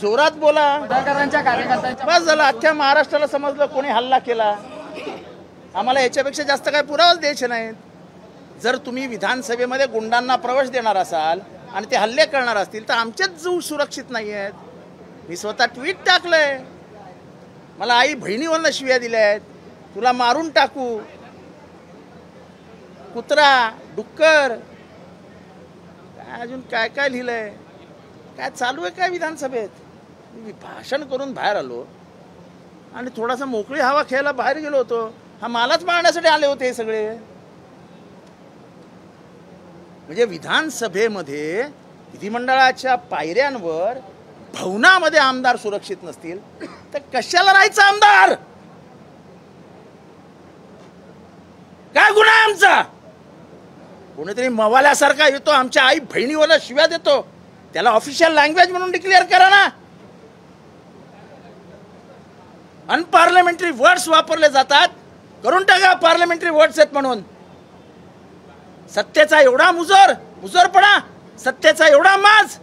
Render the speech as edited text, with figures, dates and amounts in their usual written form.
जोरात बोला. कार्यकर्त्यांच्या बस झालं. अख्ख्या महाराष्ट्राला समजलं कोणी हल्ला केला. आम्हाला याच्यापेक्षा जास्त काय पुरावाच द्यायचे नाहीत. जर तुम्ही विधानसभेमध्ये गुंडांना प्रवेश देणार असाल आणि ते हल्ले करणार असतील तर आमचेच जीव सुरक्षित नाही आहेत. मी स्वतः ट्विट टाकलंय. मला आई बहिणीवरनं शिव्या दिल्या आहेत. तुला मारून टाकू, कुत्रा, डुक्कर, काय अजून काय काय लिहिलंय. काय चालू आहे काय विधानसभेत. मी भाषण करून बाहेर आलो आणि थोडासा मोकळी हवा खेळायला बाहेर गेलो होतो. हा मालाच मारण्यासाठी आले होते हे सगळे. म्हणजे विधानसभेमध्ये विधिमंडळाच्या पायऱ्यांवर भवनामध्ये आमदार सुरक्षित नसतील तर कशाला राहायचं आमदार. काय गुन्हा आहे आमचा. कोणीतरी मवाल्यासारखा येतो आमच्या आई बहिणीवर शिव्या देतो. त्याला ऑफिशियल लँग्वेज म्हणून डिक्लेअर करा ना. अनपार्लमेंटरी वर्ड्स वापरले जातात, करून टाका पार्लमेंटरी वर्ड्स आहेत म्हणून. सत्तेचा एवढा मुजोरपणा, सत्तेचा एवढा माज,